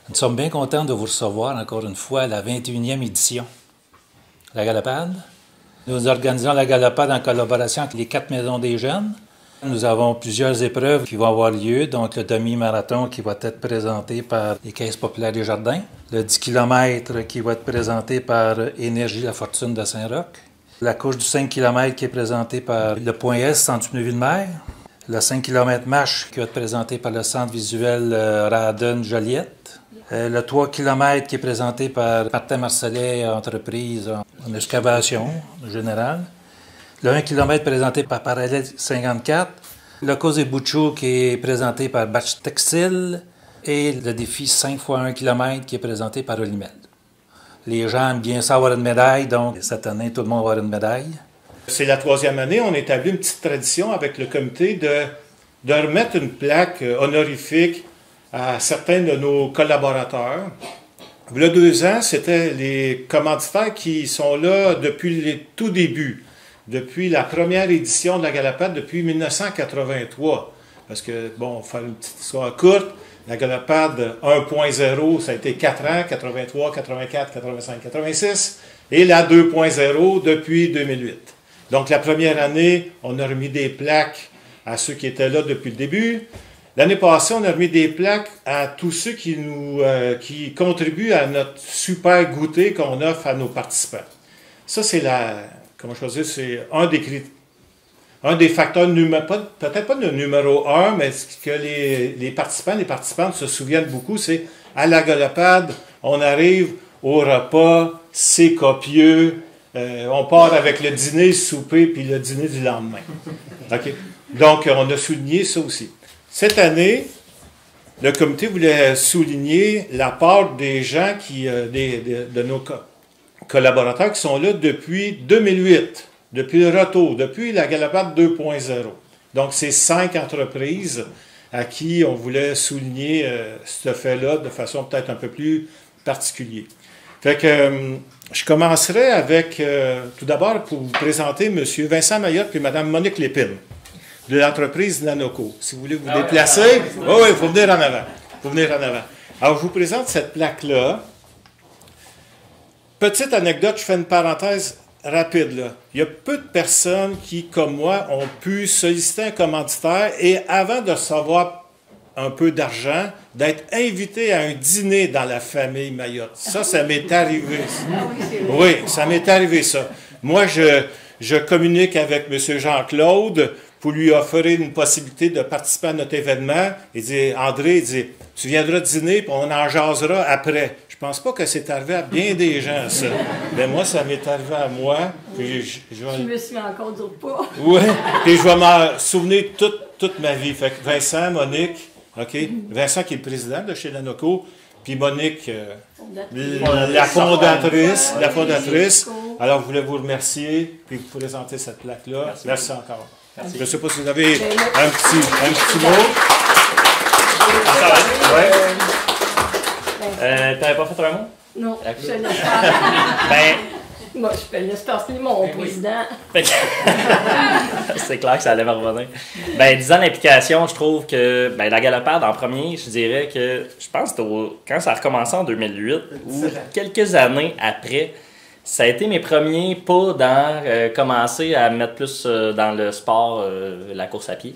Nous sommes bien contents de vous recevoir encore une fois à la 21e édition de la Galopade. Nous organisons la Galopade en collaboration avec les 4 maisons des jeunes. Nous avons plusieurs épreuves qui vont avoir lieu, donc le demi-marathon qui va être présenté par les Caisses populaires des Jardins, le 10 km qui va être présenté par Énergie La Fortune de Saint-Roch, la course du 5 km qui est présentée par le Point S, Centre Pneuville-Mer, le 5 km marche qui va être présenté par le Centre visuel Raden Joliette, le 3 km qui est présenté par Martin Marcellet, entreprise en excavation générale, le 1 km présenté par Parallèle 54, le Cosé Bouchou qui est présenté par Batch Textile et le défi 5 x 1 km qui est présenté par Olimel. Les gens aiment bien ça avoir une médaille, donc cette année, tout le monde va avoir une médaille. C'est la 3e année, on établit une petite tradition avec le comité de remettre une plaque honorifique à certains de nos collaborateurs. Il y a 2 ans, c'était les commanditaires qui sont là depuis les tout débuts, depuis la première édition de la Galopade, depuis 1983. Parce que, bon, faire une petite histoire courte, la Galopade 1.0, ça a été 4 ans, 83, 84, 85, 86, et la 2.0 depuis 2008. Donc, la première année, on a remis des plaques à ceux qui étaient là depuis le début. L'année passée, on a remis des plaques à tous ceux qui contribuent à notre super goûter qu'on offre à nos participants. Ça, c'est c'est un des facteurs, peut-être pas le numéro 1, mais ce que les participants, les participantes se souviennent beaucoup, c'est à la Galopade, on arrive au repas, c'est copieux, on part avec le dîner, le souper, puis le dîner du lendemain. Okay? Donc, on a souligné ça aussi. Cette année, le comité voulait souligner la part des gens de nos collaborateurs qui sont là depuis 2008, depuis le retour, depuis la Galopade 2.0. Donc, c'est 5 entreprises à qui on voulait souligner ce fait-là de façon peut-être un peu plus particulière. Fait que je commencerai avec, tout d'abord, pour vous présenter M. Vincent Mayotte et Mme Monique Lépine, de l'entreprise Nanoco. Si vous voulez vous déplacer, oui, il faut venir en avant. Alors, je vous présente cette plaque-là. Petite anecdote, je fais une parenthèse rapide, là. Il y a peu de personnes qui, comme moi, ont pu solliciter un commanditaire et avant de recevoir un peu d'argent, d'être invité à un dîner dans la famille Mayotte. Ça m'est arrivé. Oui, ça m'est arrivé, ça. Moi, je communique avec M. Jean-Claude pour lui offrir une possibilité de participer à notre événement. Il dit, André, tu viendras dîner, puis on en jasera après. Je pense pas que c'est arrivé à bien des gens, ça. Mais moi, ça m'est arrivé à moi. Puis je me suis encore du repas. Oui, puis je vais m'en souvenir toute ma vie. Fait que Vincent, Monique, OK? Vincent qui est le président de chez Nanoco, puis Monique, la fondatrice. Alors, je voulais vous remercier, puis vous présenter cette plaque-là. Merci encore. Merci. Je ne sais pas si vous avez un petit mot. T'avais pas fait un mot? Non, je te laisse faire. Moi, je te laisse passer mon président. C'est clair que ça allait me revenir. 10 ans d'implication, je trouve que la Galopade, en premier, je dirais que je pense que quand ça a recommencé en 2008 ou quelques années après, ça a été mes premiers pas dans commencer à me mettre plus dans le sport, la course à pied.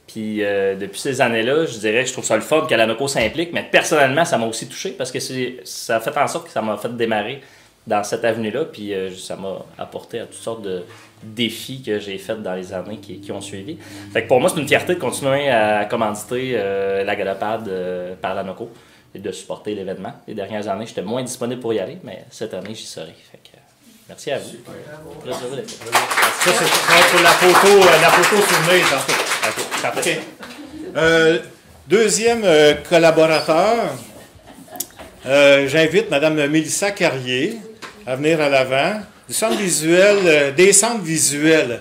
Puis depuis ces années-là, je dirais que je trouve ça le fun que la Nanoco s'implique, mais personnellement, ça m'a aussi touché parce que ça a fait en sorte que ça m'a fait démarrer dans cette avenue-là, puis ça m'a apporté à toutes sortes de défis que j'ai faits dans les années qui ont suivi. Fait que pour moi, c'est une fierté de continuer à commanditer la Galopade par la Nanoco et de supporter l'événement. Les dernières années, j'étais moins disponible pour y aller, mais cette année, j'y serai. Fait que, merci à vous. Ça, c'est pour la photo souvenir. OK. Deuxième collaborateur, j'invite Mme Mélissa Carrier à venir à l'avant. Des centres visuels.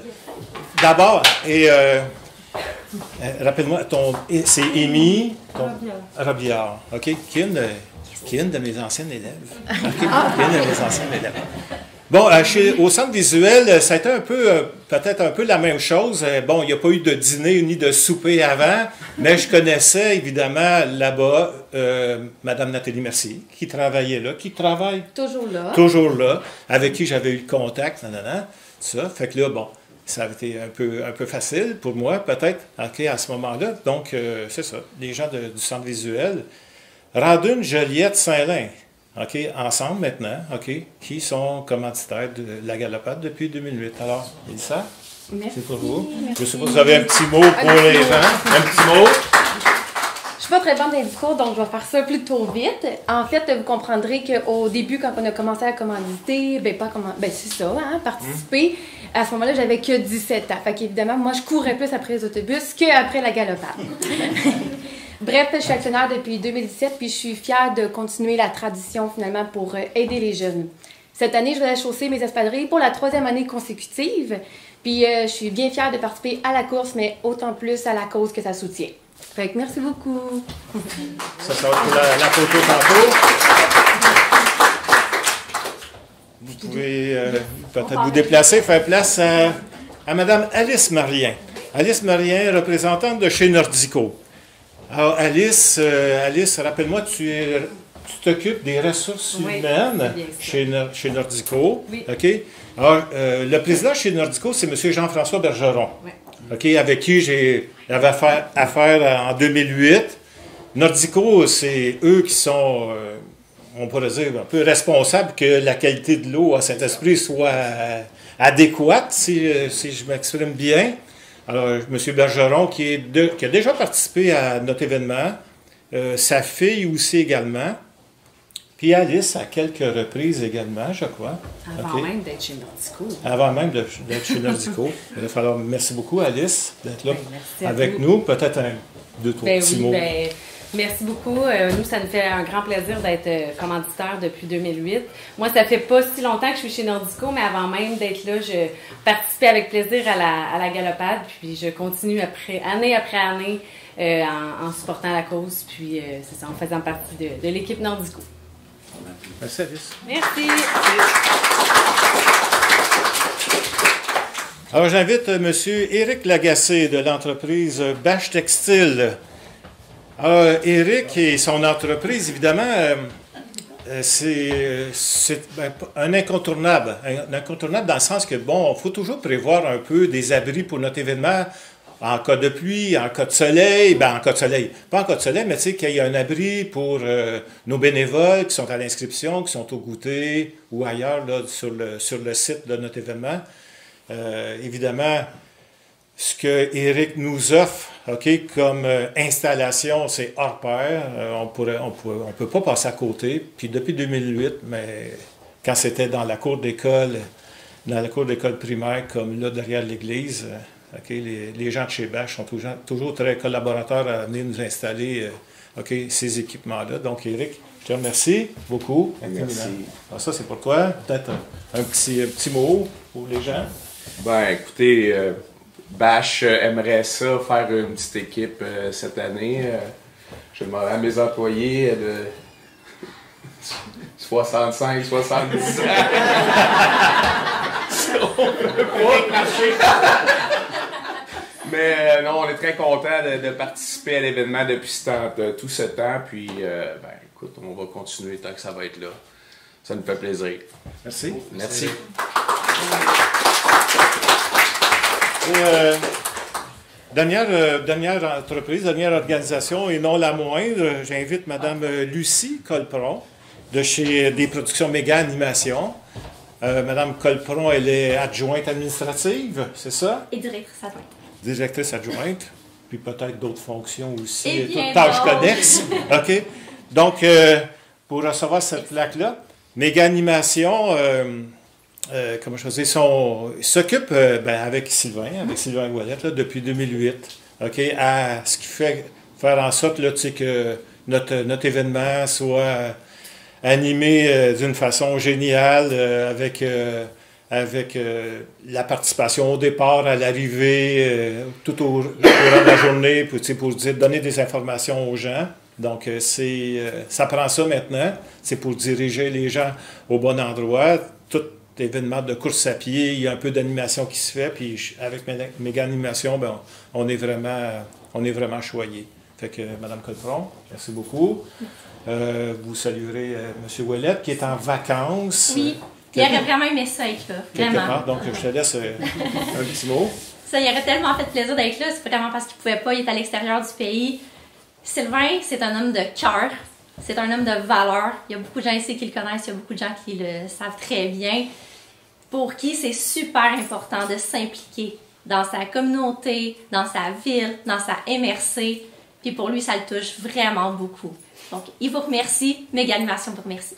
D'abord, rappelle-moi, c'est Amy Robillard, OK? Qui est une de mes anciennes élèves. OK? Qui est une de mes anciennes élèves. Bon, au Centre visuel, ça a été un peu, peut-être un peu la même chose. Bon, il n'y a pas eu de dîner ni de souper avant, mais je connaissais évidemment là-bas Mme Nathalie Mercier, qui travaillait là, qui travaille toujours là, avec qui j'avais eu le contact, tout ça. Fait que là, bon, ça a été un peu facile pour moi, peut-être, okay, à ce moment-là. Donc, c'est ça, les gens du Centre visuel. Radune, Joliette, Saint-Lin. OK, ensemble maintenant, OK, qui sont commanditaires de la Galopade depuis 2008. Alors, Elissa, c'est pour vous. Merci. Je sais pas si vous avez un petit mot pour les gens. Un petit mot. Je suis pas très bonne dans le discours, donc je vais faire ça plutôt vite. En fait, vous comprendrez qu'au début, quand on a commencé à commanditer, c'est ça, hein, participer, à ce moment-là, j'avais que 17 ans. Fait qu'évidemment, moi, je courais plus après les autobus qu'après la Galopade. Bref, je suis actionnaire depuis 2017, puis je suis fière de continuer la tradition, finalement, pour aider les jeunes. Cette année, je vais chausser mes espadrilles pour la 3e année consécutive, puis je suis bien fière de participer à la course, mais autant plus à la cause que ça soutient. Fait que merci beaucoup. Ça va pour la photo tantôt. Vous pouvez peut-être vous déplacer, faire place à Mme Alice Marien. Alice Marien, représentante de chez Nordico. Alors, Alice, rappelle-moi, tu t'occupes des ressources humaines chez Nordico. Oui. OK? Alors, le président chez Nordico, c'est M. Jean-François Bergeron. Oui. OK? Avec qui j'avais affaire en 2008. Nordico, c'est eux qui sont, on pourrait dire, un peu responsables que la qualité de l'eau à Saint-Esprit soit adéquate, si je m'exprime bien. Alors, M. Bergeron, qui a déjà participé à notre événement, sa fille aussi également, puis Alice à quelques reprises également, je crois. Avant même d'être chez Nordico. Avant même d'être chez Nordico. Il va falloir, merci beaucoup, Alice, d'être là avec nous. Peut-être deux, trois petits mots. Merci beaucoup. Nous, ça nous fait un grand plaisir d'être commanditaire depuis 2008. Moi, ça fait pas si longtemps que je suis chez Nordico, mais avant même d'être là, je participais avec plaisir à la Galopade, puis je continue année après année en supportant la cause, puis c'est ça, en faisant partie de l'équipe Nordico. Merci, Alice. Merci. Alors, j'invite M. Éric Lagacé de l'entreprise Bâche Textile. Alors, Éric et son entreprise, évidemment, c'est un incontournable. Un incontournable dans le sens que, bon, il faut toujours prévoir un peu des abris pour notre événement en cas de pluie, en cas de soleil. Pas en cas de soleil, mais tu sais, qu'il y ait un abri pour nos bénévoles qui sont à l'inscription, qui sont au goûter ou ailleurs là, sur le site de notre événement. Évidemment, ce que Éric nous offre, OK, comme installation, c'est hors pair. On peut pas passer à côté. Puis depuis 2008, mais quand c'était dans la cour d'école primaire, comme là derrière l'église, OK, les gens de chez Bâche sont toujours très collaborateurs à venir nous installer OK, ces équipements-là. Donc, Éric, je te remercie beaucoup. Merci. Alors, ça, c'est pour toi. Peut-être un petit mot pour les gens. Ben, écoutez, Bâche aimerait ça, faire une petite équipe cette année. Je demande à mes employés de 65, 70 ans. Mais non, on est très contents de participer à l'événement depuis tout ce temps. Puis, écoute, on va continuer tant que ça va être là. Ça nous fait plaisir. Merci. Merci. Et, dernière entreprise, dernière organisation, et non la moindre, j'invite Mme Lucie Colperon de chez des productions Méga Animation. Mme Colperon, elle est adjointe administrative, c'est ça? Et directrice adjointe. Directrice adjointe, puis peut-être d'autres fonctions aussi, et toutes tâches connexes. OK? Donc, pour recevoir cette plaque-là, Méga Animation, comment je faisais, s'occupe avec Sylvain Ouellette, là, depuis 2008, OK, à ce qui fait faire en sorte là, que notre événement soit animé d'une façon géniale, avec la participation au départ, à l'arrivée, tout au courant de la journée, pour donner des informations aux gens. Donc, ça prend ça maintenant, c'est pour diriger les gens au bon endroit. d'événements de course à pied, il y a un peu d'animation qui se fait, puis avec Méga Animation, ben, on est vraiment choyés. Fait que, Mme Colpron, merci beaucoup. Vous saluerez M. Ouellette, qui est en vacances. Oui, il aurait vraiment aimé ça être là, vraiment. Donc, je te laisse un petit mot. Ça y aurait tellement fait plaisir d'être là, c'est vraiment parce qu'il ne pouvait pas, il est à l'extérieur du pays. Sylvain, c'est un homme de cœur, c'est un homme de valeur. Il y a beaucoup de gens ici qui le connaissent, il y a beaucoup de gens qui le savent très bien, pour qui c'est super important de s'impliquer dans sa communauté, dans sa ville, dans sa MRC. Puis pour lui, ça le touche vraiment beaucoup. Donc, il vous remercie, Méga Animation vous remercie.